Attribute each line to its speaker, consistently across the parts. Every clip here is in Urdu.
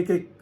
Speaker 1: 1-1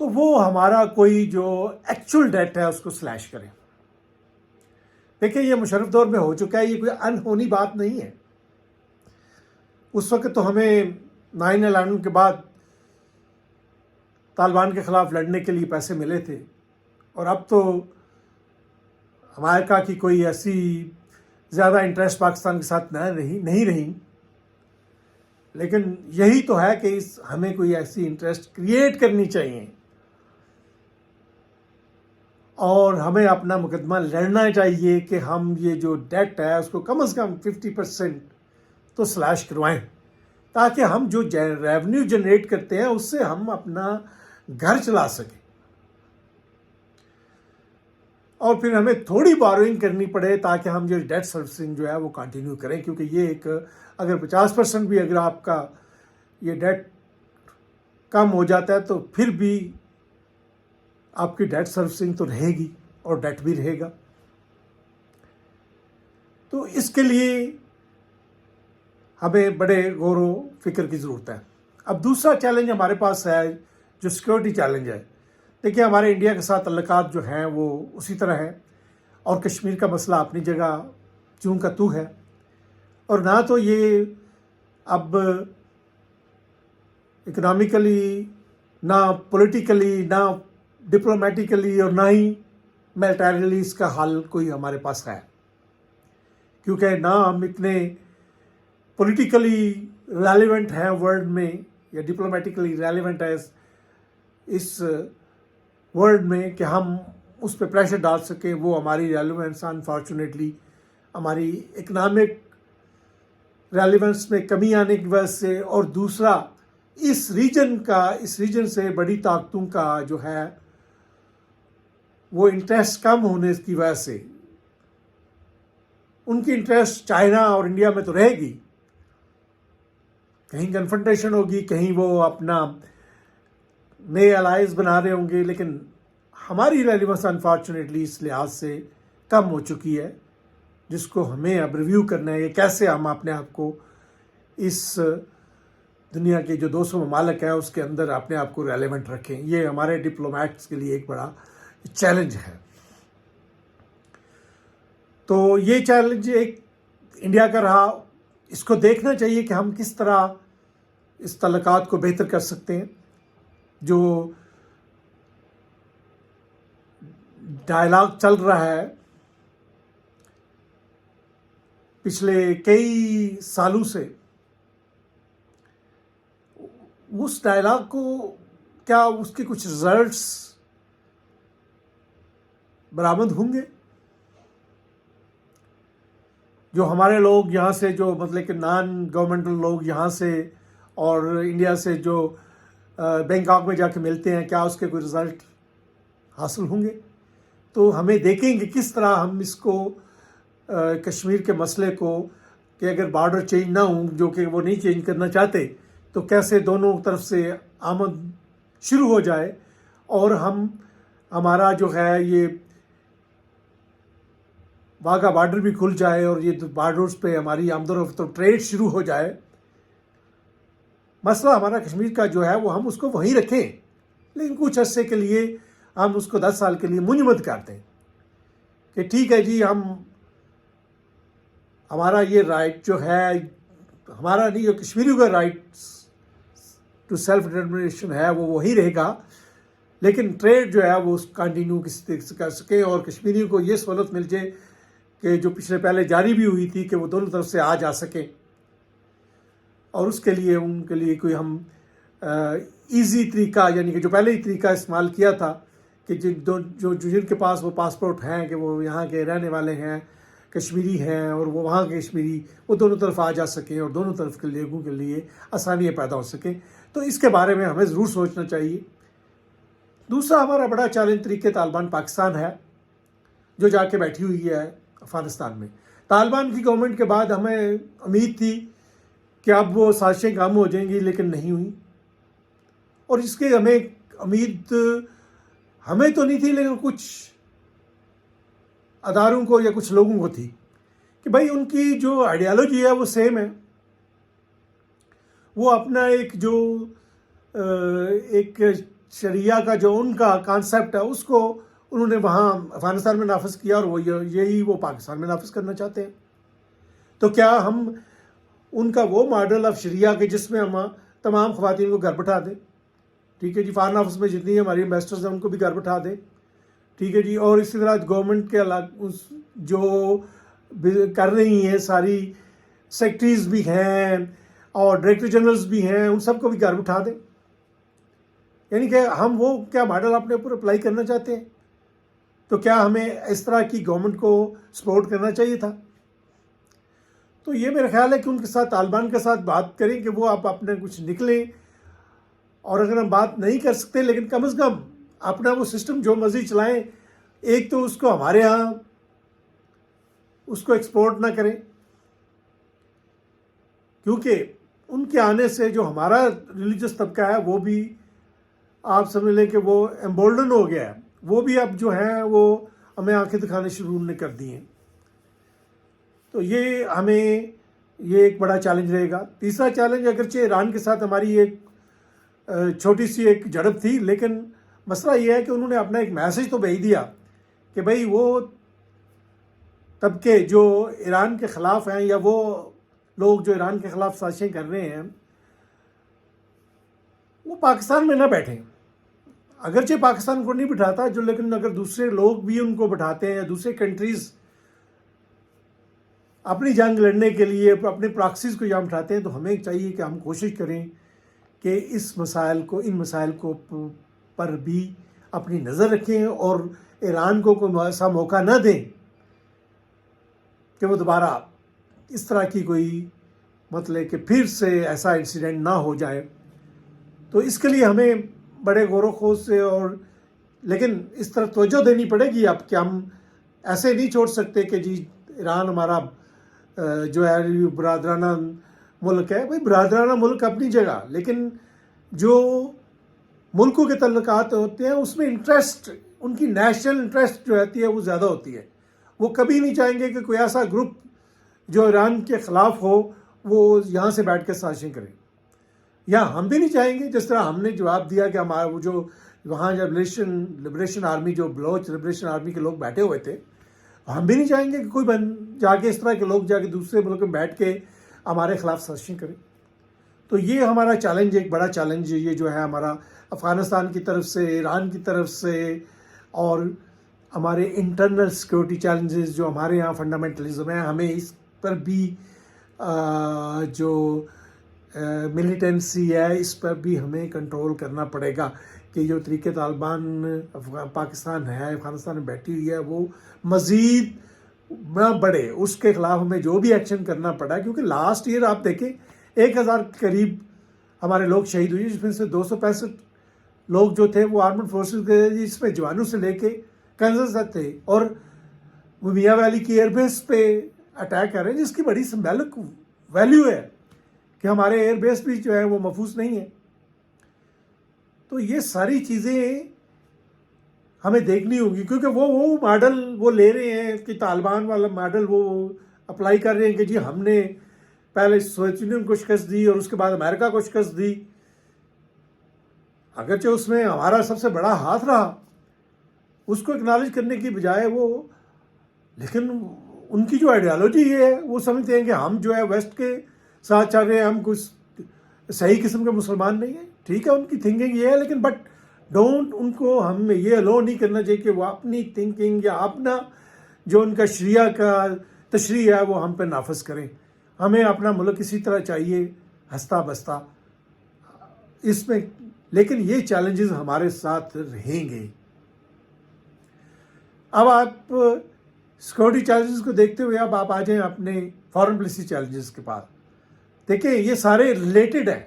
Speaker 1: تو وہ ہمارا کوئی جو ایکچوئل ڈیٹ ہے اس کو سلیش کریں. دیکھیں یہ مشرف دور میں ہو چکا ہے, یہ کوئی انہونی بات نہیں ہے. اس وقت تو ہمیں 9/11 کے بعد طالبان کے خلاف لڑنے کے لیے پیسے ملے تھے, اور اب تو امریکہ کی کوئی ایسی زیادہ انٹرسٹ پاکستان کے ساتھ نہیں رہی. لیکن یہی تو ہے کہ ہمیں کوئی ایسی انٹرسٹ کریٹ کرنی چاہیے, اور ہمیں اپنا مقدمہ لڑنا چاہیے کہ ہم یہ جو ڈیٹ ہے اس کو کم از کم 50% تو سلیش کروائیں, تاکہ ہم جو ریونیو جنریٹ کرتے ہیں اس سے ہم اپنا گھر چلا سکیں, اور پھر ہمیں تھوڑی بوروئنگ کرنی پڑے تاکہ ہم جو ڈیٹ سروسنگ جو ہے وہ کنٹینیو کریں. کیونکہ یہ ایک اگر 50% بھی اگر آپ کا یہ ڈیٹ کم ہو جاتا ہے تو پھر بھی آپ کی ڈیٹ سروسنگ تو رہے گی اور ڈیٹ بھی رہے گا. تو اس کے لیے ہمیں بڑے غور و فکر کی ضرورت ہے. اب دوسرا چیلنج ہمارے پاس ہے جو سیکورٹی چیلنج ہے. دیکھیے ہمارے انڈیا کے ساتھ تعلقات جو ہیں وہ اسی طرح ہیں, اور کشمیر کا مسئلہ اپنی جگہ چوں کا تو ہے, اور نہ تو یہ اب اکنامکلی, نہ پولیٹیکلی, نہ ڈپلومیٹیکلی, اور نہ ہی میلیٹریلی اس کا حل کوئی ہمارے پاس ہے. کیونکہ نہ ہم اتنے پولیٹیکلی ریلیونٹ ہیں ورلڈ میں, یا ڈپلومیٹیکلی ریلیونٹ ہے اس ورلڈ میں کہ ہم اس پہ پریشر ڈال سکیں. وہ ہماری ریلیونس انفارچونیٹلی ہماری اکنامک ریلیونس میں کمی آنے کی وجہ سے, اور دوسرا اس ریجن سے بڑی طاقتوں کا جو ہے وہ انٹرسٹ کم ہونے کی وجہ سے. ان کی انٹرسٹ چائنا اور انڈیا میں تو رہے گی, کہیں کنفرنٹیشن ہوگی, کہیں وہ اپنا نئے الائز بنا رہے ہوں گے, لیکن ہماری ریلیونس انفارچونیٹلی اس لحاظ سے کم ہو چکی ہے, جس کو ہمیں اب ریویو کرنا ہے کہ کیسے ہم اپنے آپ کو اس دنیا کے جو 200 ممالک ہیں اس کے اندر اپنے آپ کو ریلیونٹ رکھیں. یہ ہمارے ڈپلومیٹس کے لیے ایک بڑا چیلنج ہے. تو یہ چیلنج ایک انڈیا کا رہا. اس کو دیکھنا چاہیے کہ ہم کس طرح اس تعلقات کو بہتر کر سکتے ہیں. جو ڈائلاگ چل رہا ہے پچھلے کئی سالوں سے, اس ڈائلاگ کو کیا اس کے کچھ رزلٹس برآمد ہوں گے؟ جو ہمارے لوگ یہاں سے جو مطلب کہ نان گورنمنٹل لوگ یہاں سے اور انڈیا سے جو بینکاک میں جا کے ملتے ہیں, کیا اس کے کوئی رزلٹ حاصل ہوں گے؟ تو ہمیں دیکھیں کہ کس طرح ہم اس کو کشمیر کے مسئلے کو, کہ اگر بارڈر چینج نہ ہوں, جو کہ وہ نہیں چینج کرنا چاہتے, تو کیسے دونوں طرف سے آمد شروع ہو جائے, اور ہمارا جو ہے یہ واگا بارڈر بھی کھل جائے, اور یہ بارڈرز پہ ہماری آمد و رفت و ٹریڈ شروع ہو جائے. مسئلہ ہمارا کشمیر کا جو ہے وہ ہم اس کو وہیں رکھیں, لیکن کچھ عرصے کے لیے ہم اس کو 10 سال کے لیے منجمد کر دیں کہ ٹھیک ہے جی, ہمارا یہ رائٹ جو ہے, ہمارا نہیں, جو کشمیریوں کا رائٹ ٹو سیلف ڈٹرمنیشن ہے وہ وہی رہے گا, لیکن ٹریڈ جو ہے وہ کنٹینیو کسی طریقے سے کر سکیں, اور کشمیریوں کو یہ سہولت مل جائے کہ جو پہلے جاری بھی ہوئی تھی کہ وہ دونوں طرف سے آ جا سکیں. اور اس کے لیے ان کے لیے کوئی ہم ایزی طریقہ, یعنی کہ جو پہلے ہی طریقہ استعمال کیا تھا کہ جن کے پاس وہ پاسپورٹ ہیں کہ وہ یہاں کے رہنے والے ہیں, کشمیری ہیں, اور وہ وہاں کے کشمیری, وہ دونوں طرف آ جا سکیں اور دونوں طرف کے لوگوں کے لیے آسانیاں پیدا ہو سکیں. تو اس کے بارے میں ہمیں ضرور سوچنا چاہیے. دوسرا ہمارا بڑا چیلنج طریقے طالبان پاکستان ہے, جو جا کے بیٹھی ہوئی ہے افغانستان میں. طالبان کی گورنمنٹ کے بعد ہمیں امید تھی کہ اب وہ سازشیں کم ہو جائیں گی, لیکن نہیں ہوئی. اور اس کے ہمیں امید ہمیں تو نہیں تھی, لیکن کچھ اداروں کو یا کچھ لوگوں کو تھی کہ بھائی ان کی جو آئیڈیالوجی ہے وہ سیم ہے. وہ اپنا ایک شریعہ کا جو ان کا کانسیپٹ ہے اس کو انہوں نے وہاں افغانستان میں نافذ کیا، اور وہ یہی وہ پاکستان میں نافذ کرنا چاہتے ہیں. تو کیا ہم ان کا وہ ماڈل آف شریعہ کے جس میں ہم تمام خواتین کو گھر بٹھا دیں، ٹھیک ہے جی، فارن آفس میں جتنی ہماری امبیسڈرز ہیں ان کو بھی گھر بٹھا دیں، ٹھیک ہے جی، اور اسی طرح گورنمنٹ کے جو کر رہی ہیں ساری سیکٹریز بھی ہیں اور ڈائریکٹر جنرلز بھی ہیں، ان سب کو بھی گھر بٹھا دیں. یعنی کہ ہم وہ کیا ماڈل اپنے اوپر اپلائی کرنا چاہتے ہیں؟ تو کیا ہمیں اس طرح کی گورنمنٹ کو سپورٹ کرنا چاہیے تھا؟ تو یہ میرا خیال ہے کہ ان کے ساتھ، طالبان کے ساتھ بات کریں کہ وہ آپ اپنے کچھ نکلیں، اور اگر ہم بات نہیں کر سکتے لیکن کم از کم اپنا وہ سسٹم جو مرضی چلائیں، ایک تو اس کو ہمارے ہاں اس کو ایکسپورٹ نہ کریں، کیونکہ ان کے آنے سے جو ہمارا ریلیجس طبقہ ہے وہ بھی آپ سمجھ لیں کہ وہ ایمبولڈن ہو گیا ہے، وہ بھی اب جو ہیں وہ ہمیں آنکھیں دکھانے شروع نے کر دی ہیں. تو یہ ہمیں یہ ایک بڑا چیلنج رہے گا. تیسرا چیلنج، اگرچہ ایران کے ساتھ ہماری ایک چھوٹی سی ایک جھڑپ تھی، لیکن مسئلہ یہ ہے کہ انہوں نے اپنا ایک میسج تو بھیج دیا کہ بھئی وہ طبقے جو ایران کے خلاف ہیں یا وہ لوگ جو ایران کے خلاف سازشیں کر رہے ہیں وہ پاکستان میں نہ بیٹھیں. اگرچہ پاکستان کو نہیں بٹھاتا جو، لیکن اگر دوسرے لوگ بھی ان کو بٹھاتے ہیں یا دوسرے کنٹریز اپنی جنگ لڑنے کے لیے اپنے پراکسیز کو یہاں بٹھاتے ہیں، تو ہمیں چاہیے کہ ہم کوشش کریں کہ ان مسائل کو پر بھی اپنی نظر رکھیں اور ایران کو کوئی ایسا موقع نہ دیں کہ وہ دوبارہ اس طرح کی کوئی مطلب کہ پھر سے ایسا انسیڈنٹ نہ ہو جائے. تو اس کے لیے ہمیں بڑے غور و خوض سے لیکن اس طرح توجہ دینی پڑے گی اب کہ ہم ایسے نہیں چھوڑ سکتے کہ جی ایران ہمارا جو ہے برادرانہ ملک ہے. بھائی برادرانہ ملک اپنی جگہ، لیکن جو ملکوں کے تعلقات ہوتے ہیں اس میں انٹرسٹ، ان کی نیشنل انٹرسٹ جو رہتی ہے وہ زیادہ ہوتی ہے. وہ کبھی نہیں چاہیں گے کہ کوئی ایسا گروپ جو ایران کے خلاف ہو وہ یہاں سے بیٹھ کے سازشیں کریں. یا ہم بھی نہیں چاہیں گے، جس طرح ہم نے جواب دیا کہ ہمارا وہ جو وہاں جب لبریشن آرمی، جو بلوچ لبریشن آرمی کے لوگ بیٹھے ہوئے تھے، ہم بھی نہیں چاہیں گے کہ کوئی جا کے اس طرح کے لوگ جا کے دوسرے ملک میں بیٹھ کے ہمارے خلاف سازشیں کریں. تو یہ ہمارا چیلنج، ایک بڑا چیلنج یہ جو ہے ہمارا افغانستان کی طرف سے، ایران کی طرف سے، اور ہمارے انٹرنل سیکورٹی چیلنجز جو ہمارے یہاں فنڈامنٹلزم ہیں، ہمیں اس پر بھی جو ملیٹنسی ہے اس پر بھی ہمیں کنٹرول کرنا پڑے گا کہ جو طریقے طالبان پاکستان ہے، افغانستان میں بیٹھی ہوئی ہے، وہ مزید نہ بڑھے. اس کے خلاف ہمیں جو بھی ایکشن کرنا پڑا، کیونکہ لاسٹ ایئر آپ دیکھیں 1000 کے قریب ہمارے لوگ شہید ہوئے، جس میں سے 265 لوگ جو تھے وہ آرمڈ فورسز کے، جس میں جوانوں سے لے کے کنزرز تک تھے، اور وہ میاں ویلی کی ایئر بیس پہ اٹیک کر رہے ہیں، جس کی بڑی سمبولک ویلیو ہے کہ ہمارے ایئر بیس بھی جو ہے وہ محفوظ نہیں ہے. تو یہ ساری چیزیں ہمیں دیکھنی ہوگی، کیونکہ وہ ماڈل وہ لے رہے ہیں کہ طالبان والا ماڈل وہ اپلائی کر رہے ہیں کہ جی ہم نے پہلے سوویت یونین کو شکست دی اور اس کے بعد امریکہ کو شکست دی. اگرچہ اس میں ہمارا سب سے بڑا ہاتھ رہا، اس کو اکنالج کرنے کی بجائے وہ، لیکن ان کی جو آئیڈیالوجی ہے وہ سمجھتے ہیں کہ ہم جو ہے ویسٹ کے ساتھ چل رہے ہیں، ہم کچھ صحیح قسم کے مسلمان نہیں ہیں. ٹھیک ہے، ان کی تھنکنگ یہ ہے، لیکن بٹ ان کو ہم یہ الاؤ نہیں کرنا چاہیے کہ وہ اپنی تھنکنگ یا اپنا جو ان کا شریعہ کا تشریح ہے وہ ہم پہ نافذ کریں. ہمیں اپنا ملک اسی طرح چاہیے ہنستا بستا اس میں، لیکن یہ چیلنجز ہمارے ساتھ رہیں گے. اب آپ سیکورٹی چیلنجز کو دیکھتے ہوئے اب آپ آ جائیں اپنے فارن پالیسی چیلنجز کے پاس. دیکھیں یہ سارے ریلیٹڈ ہیں،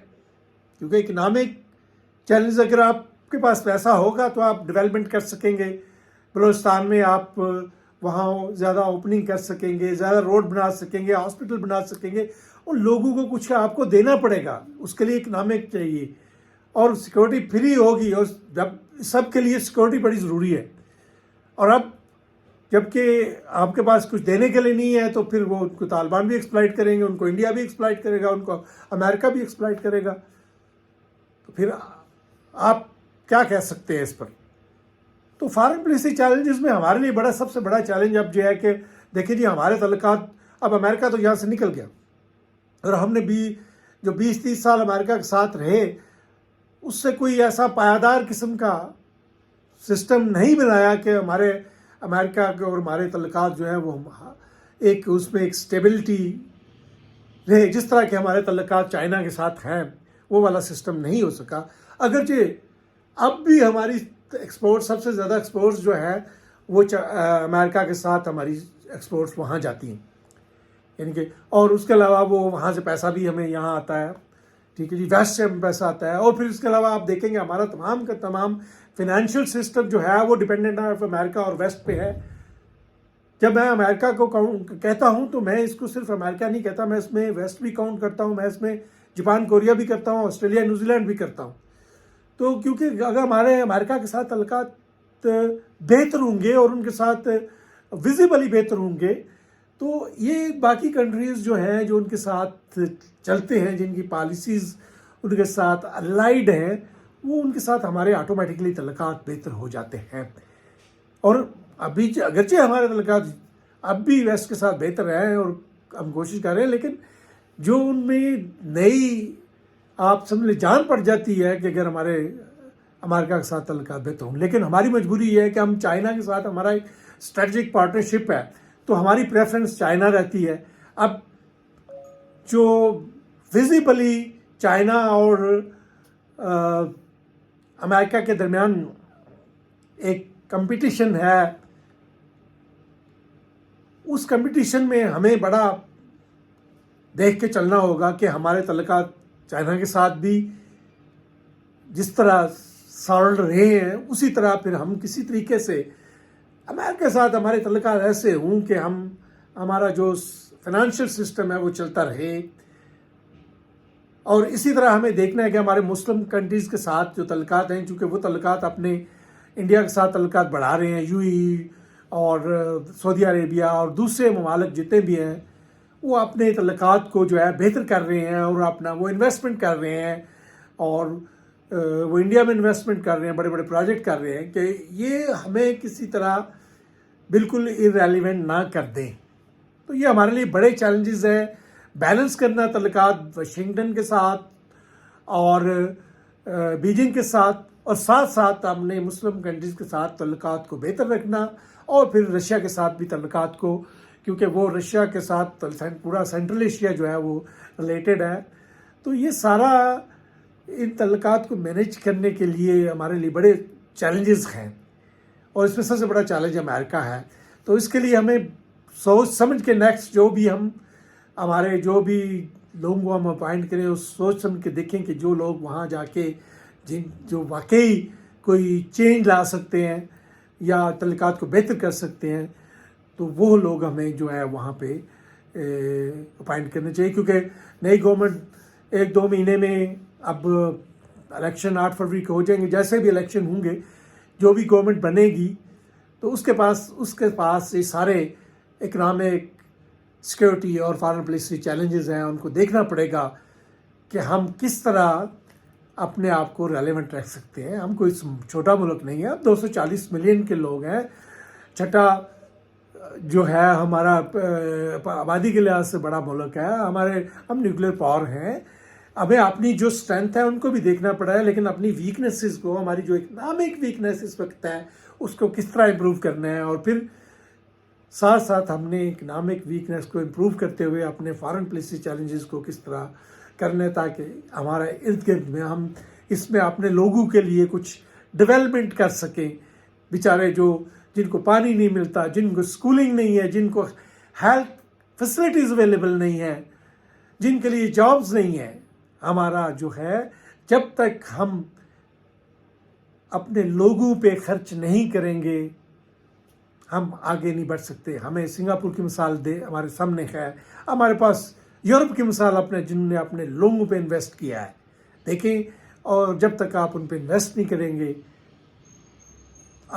Speaker 1: کیونکہ اکنامک چیلنج، اگر آپ کے پاس پیسہ ہوگا تو آپ ڈیولپمنٹ کر سکیں گے. بلوچستان میں آپ وہاں زیادہ اوپننگ کر سکیں گے، زیادہ روڈ بنا سکیں گے، ہاسپٹل بنا سکیں گے، اور لوگوں کو کچھ آپ کو دینا پڑے گا. اس کے لیے اکنامک چاہیے اور سیکورٹی فری ہوگی، اور جب سب کے لیے سیکورٹی بڑی ضروری ہے. اور اب جبکہ آپ کے پاس کچھ دینے کے لیے نہیں ہے تو پھر وہ ان کو طالبان بھی ایکسپلائٹ کریں گے، ان کو انڈیا بھی ایکسپلائٹ کرے گا، ان کو امریکہ بھی ایکسپلائٹ کرے گا. تو پھر آپ کیا کہہ سکتے ہیں اس پر؟ تو فارن پالیسی چیلنجز میں ہمارے لیے سب سے بڑا چیلنج اب جو ہے کہ دیکھیں جی، ہمارے تعلقات، اب امریکہ تو یہاں سے نکل گیا، اور ہم نے بھی جو 20-30 سال امریکہ کے ساتھ رہے، اس سے کوئی ایسا پائیدار قسم کا سسٹم نہیں بنایا کہ ہمارے امریکہ کے اور ہمارے تعلقات جو ہیں وہ اس میں ایک سٹیبلٹی رہے، جس طرح کے ہمارے تعلقات چائنا کے ساتھ ہیں، وہ والا سسٹم نہیں ہو سکا۔ اگرچہ اب بھی ہماری ایکسپورٹ، سب سے زیادہ ایکسپورٹس جو ہے وہ امریکہ کے ساتھ ہماری ایکسپورٹس وہاں جاتی ہیں، یعنی کہ، اور اس کے علاوہ وہ وہاں سے پیسہ بھی ہمیں یہاں آتا ہے، ٹھیک ہے جی، ویسٹ سے ہمیں پیسہ آتا ہے، اور پھر اس کے علاوہ آپ دیکھیں گے ہمارا تمام کا تمام فائنینشیل سسٹم جو ہے وہ ڈپینڈنٹ آف امریکہ اور ویسٹ پہ ہے۔ جب میں امریکہ کو کہتا ہوں تو میں اس کو صرف امریکہ نہیں کہتا، میں اس میں ویسٹ بھی کاؤنٹ کرتا ہوں، میں اس میں جاپان، کوریا بھی کرتا ہوں، آسٹریلیا، نیوزی لینڈ بھی کرتا ہوں۔ تو کیونکہ اگر ہمارے امریکہ کے ساتھ تعلقات بہتر ہوں گے اور ان کے ساتھ ویزیبلی بہتر ہوں گے، تو یہ باقی کنٹریز جو ہیں جو ان کے ساتھ چلتے ہیں، جن کی پالیسیز ان کے ساتھ الائیڈ ہیں، وہ ان کے ساتھ ہمارے آٹومیٹکلی تعلقات بہتر ہو جاتے ہیں۔ اور ابھی اگرچہ ہمارے تعلقات اب بھی ویسٹ کے ساتھ بہتر ہیں اور ہم کوشش کر رہے ہیں، لیکن جو ان میں نئی آپ سمجھ لیں جان پڑ جاتی ہے کہ اگر ہمارے امریکہ کے ساتھ تعلقات بہتر ہوں، لیکن ہماری مجبوری یہ ہے کہ ہم چائنا کے ساتھ ہمارا ایک اسٹریٹجک پارٹنرشپ ہے، تو ہماری پریفرنس چائنا رہتی ہے۔ اب جو ویزیبلی چائنا اور امریکہ کے درمیان ایک کمپٹیشن ہے، اس کمپٹیشن میں ہمیں بڑا دیکھ کے چلنا ہوگا کہ ہمارے تعلقات چائنا کے ساتھ بھی جس طرح سالڈ رہے ہیں، اسی طرح پھر ہم کسی طریقے سے امریکہ کے ساتھ ہمارے تعلقات ایسے ہوں کہ ہمارا جو فائنینشیل سسٹم ہے وہ چلتا رہے۔ اور اسی طرح ہمیں دیکھنا ہے کہ ہمارے مسلم کنٹریز کے ساتھ جو تعلقات ہیں، چونکہ وہ تعلقات اپنے انڈیا کے ساتھ تعلقات بڑھا رہے ہیں، یو اے اور سعودی عربیہ اور دوسرے ممالک جتنے بھی ہیں، وہ اپنے تعلقات کو جو ہے بہتر کر رہے ہیں اور اپنا وہ انویسٹمنٹ کر رہے ہیں، اور وہ انڈیا میں انویسٹمنٹ کر رہے ہیں، بڑے بڑے پروجیکٹ کر رہے ہیں کہ یہ ہمیں کسی طرح بالکل ارریلیونٹ نہ کر دیں۔ تو یہ ہمارے لیے بڑے چیلنجز ہیں، بیلنس کرنا تعلقات واشنگٹن کے ساتھ اور بیجنگ کے ساتھ، اور ساتھ ساتھ ہم نے مسلم کنٹریز کے ساتھ تعلقات کو بہتر رکھنا، اور پھر رشیا کے ساتھ بھی تعلقات کو، کیونکہ وہ رشیا کے ساتھ پورا سینٹرل ایشیا جو ہے وہ ریلیٹڈ ہے۔ تو یہ سارا ان تعلقات کو مینیج کرنے کے لیے ہمارے لیے بڑے چیلنجز ہیں، اور اس میں سب سے بڑا چیلنج امریکہ ہے۔ تو اس کے لیے ہمیں سوچ سمجھ کے نیکسٹ جو بھی ہم ہمارے جو بھی لوگوں کو ہم اپوائنٹ کریں، اس سوچ سمجھ کے دیکھیں کہ جو لوگ وہاں جا کے جو واقعی کوئی چینج لا سکتے ہیں یا تعلقات کو بہتر کر سکتے ہیں، تو وہ لوگ ہمیں جو ہے وہاں پہ اپوائنٹ کرنے چاہیے، کیونکہ نئی گورنمنٹ 1-2 مہینے میں، اب الیکشن 8 فروری کو ہو جائیں گے، جیسے بھی الیکشن ہوں گے، جو بھی گورنمنٹ بنے گی تو اس کے پاس یہ سارے اکنامک، سیکیورٹی اور فارن پالیسی چیلنجز ہیں، ان کو دیکھنا پڑے گا کہ ہم کس طرح اپنے آپ کو ریلیونٹ رکھ سکتے ہیں۔ ہم کوئی چھوٹا ملک نہیں ہے، اب 240 ملین کے لوگ ہیں، چھٹا جو ہے ہمارا آبادی کے لحاظ سے بڑا ملک ہے، ہم نیوکلیر پاور ہیں، ہمیں اپنی جو اسٹرینتھ ہے ان کو بھی دیکھنا پڑا ہے، لیکن اپنی ویکنیسز کو، ہماری جو اکنامک ویکنیس اس وقت ہے، اس کو کس طرح امپروو کرنا ہے، اور پھر ساتھ ساتھ ہم نے اکنامک ویکنیس کو امپروو کرتے ہوئے اپنے فارن پالیسی چیلنجز کو کس طرح کرنا ہے، تاکہ ہمارا ارد گرد میں ہم اس میں اپنے لوگوں کے لیے کچھ ڈیولپمنٹ کر سکیں، بیچارے جن کو پانی نہیں ملتا، جن کو اسکولنگ نہیں ہے، جن کو ہیلتھ فیسلٹیز اویلیبل نہیں ہے، جن کے لیے جابز نہیں ہیں، ہمارا جو ہے جب تک ہم اپنے لوگوں پہ خرچ نہیں کریں گے ہم آگے نہیں بڑھ سکتے۔ ہمیں سنگاپور کی مثال ہمارے سامنے ہے، ہمارے پاس یورپ کی مثال جنہوں نے اپنے لوگوں پہ انویسٹ کیا ہے، دیکھیں، اور جب تک آپ ان پہ انویسٹ نہیں کریں گے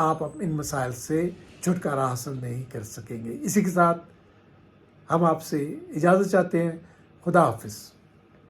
Speaker 1: آپ ان مسائل سے چھٹکارا حاصل نہیں کر سکیں گے۔ اسی کے ساتھ ہم آپ سے اجازت چاہتے ہیں۔ خدا حافظ۔